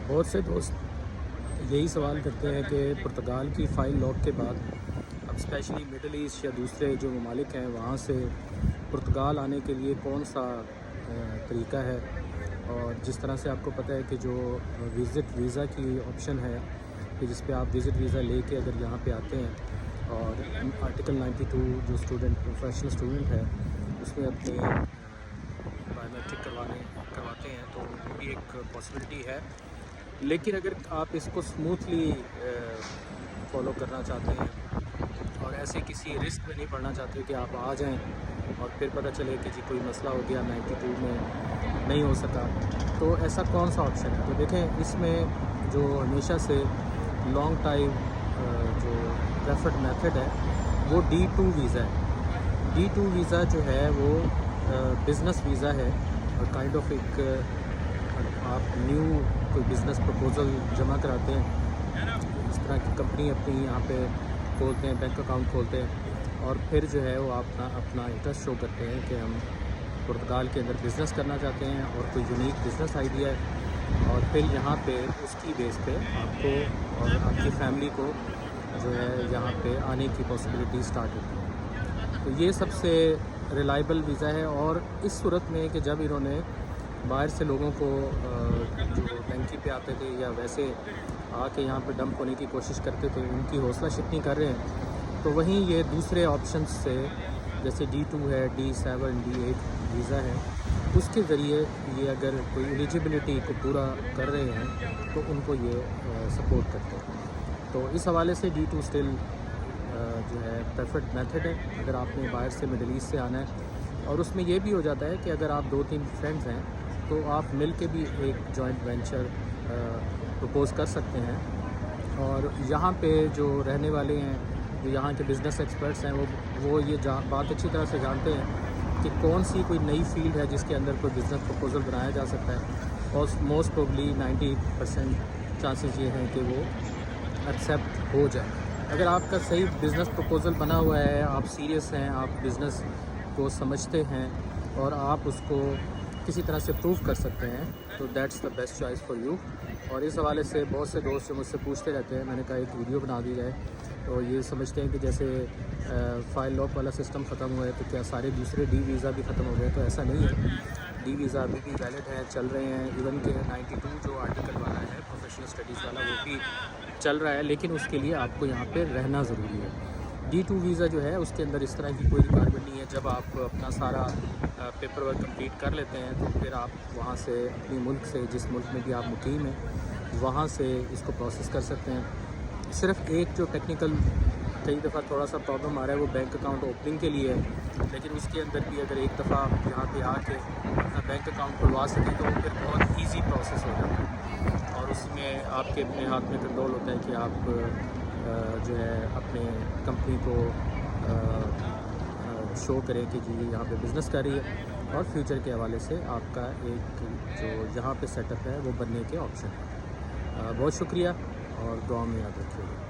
बहुत से दोस्त यही सवाल करते हैं कि पुर्तगाल की फ़ाइल लॉक के बाद अब स्पेशली मिडल ईस्ट या दूसरे जो ममालिक हैं वहाँ से पुर्तगाल आने के लिए कौन सा तरीका है। और जिस तरह से आपको पता है कि जो विज़िट वीज़ा की ऑप्शन है कि जिस पे आप विज़िट वीज़ा लेके अगर यहाँ पे आते हैं और आर्टिकल 92 जो स्टूडेंट प्रोफेशनल स्टूडेंट है उसमें अपने बायोमेट्रिक करवाते हैं तो वो भी एक पॉसिबिलिटी है। लेकिन अगर आप इसको स्मूथली फॉलो करना चाहते हैं और ऐसे किसी रिस्क में नहीं पड़ना चाहते कि आप आ जाएं और फिर पता चले कि जी कोई मसला हो गया 92 में नहीं हो सका, तो ऐसा कौन सा ऑप्शन है। तो देखें, इसमें जो हमेशा से लॉन्ग टाइम जो प्रेफर्ड मेथड है वो D2 वीज़ा है। D2 वीज़ा जो है वो बिज़नेस वीज़ा है और काइंड ऑफ एक आप न्यू कोई बिज़नेस प्रपोज़ल जमा कराते हैं, इस तरह की कंपनी अपनी यहाँ पे खोलते हैं, बैंक अकाउंट खोलते हैं और फिर जो है वो अपना इंटरेस्ट शो करते हैं कि हम पुर्तगाल के अंदर बिज़नेस करना चाहते हैं और कोई यूनिक बिज़नेस आइडिया है और फिर यहाँ पे उसकी बेस पे आपको और आपकी फैमिली को जो है यहाँ पे आने की पॉसिबिलिटी स्टार्ट होती है। तो ये सबसे रिलायबल वीज़ा है और इस सूरत में कि जब इन्होंने बाहर से लोगों को जो टंकी पे आते थे या वैसे आके यहाँ पे डंप होने की कोशिश करते थे उनकी हौसला शिकनी कर रहे हैं, तो वहीं ये दूसरे ऑप्शंस से जैसे D2 है, D7, D8 वीज़ा है, उसके ज़रिए ये अगर कोई एलिजिबिलिटी को पूरा कर रहे हैं तो उनको ये सपोर्ट करते हैं। तो इस हवाले से D2 स्टिल जो है परफेक्ट मेथड है अगर आपने बाहर से मिडल ईस्ट से आना है। और उसमें ये भी हो जाता है कि अगर आप 2-3 फ्रेंड्स हैं तो आप मिल के भी एक जॉइंट वेंचर प्रपोज़ कर सकते हैं। और यहाँ पे जो रहने वाले हैं, जो यहाँ के बिज़नेस एक्सपर्ट्स हैं, वो ये बात अच्छी तरह से जानते हैं कि कौन सी कोई नई फील्ड है जिसके अंदर कोई बिज़नेस प्रपोज़ल बनाया जा सकता है। और मोस्ट प्रोबली 90% चांसेस ये हैं कि वो एक्सेप्ट हो जाए। अगर आपका सही बिज़नेस प्रपोज़ल बना हुआ है, आप सीरियस हैं, आप बिज़नेस को समझते हैं और आप उसको किसी तरह से प्रूव कर सकते हैं, तो that's the best choice for you. और इस हवाले से बहुत से दोस्त जो मुझसे पूछते रहते हैं, मैंने कहा एक वीडियो बना दी जाए। तो ये समझते हैं कि जैसे फ़ाइल लॉक वाला सिस्टम ख़त्म हुआ है तो क्या सारे दूसरे D वीज़ा भी ख़त्म हो गए, तो ऐसा नहीं है। D वीज़ा अभी भी वैलिड है, चल रहे हैं। इवन के 92 जो आर्टिकल वाला है प्रोफेशनल स्टडीज़ वाला वो भी चल रहा है, लेकिन उसके लिए आपको यहाँ पे रहना ज़रूरी है। D2 वीज़ा जो है उसके अंदर इस तरह की कोई रिक्वायरमेंट नहीं है। जब आप अपना सारा पेपर वर्क कंप्लीट कर लेते हैं तो फिर आप वहाँ से अपने मुल्क से, जिस मुल्क में भी आप मुकीम हैं, वहाँ से इसको प्रोसेस कर सकते हैं। सिर्फ एक जो टेक्निकल कई दफ़ा थोड़ा सा प्रॉब्लम आ रहा है वो बैंक अकाउंट ओपनिंग के लिए है, लेकिन उसके अंदर भी अगर एक दफ़ा आप यहाँ पे आके अपना बैंक अकाउंट खुलवा सकें तो फिर बहुत ईजी प्रोसेस हो जाता है और उसमें आपके अपने हाथ में कंट्रोल होता है कि आप जो है अपने कंपनी को शो करें कि जी यहाँ पे बिज़नेस कर रही है और फ्यूचर के हवाले से आपका एक जो यहाँ पे सेटअप है वो बनने के ऑप्शन है। बहुत शुक्रिया और दुआ में याद रखिएगा।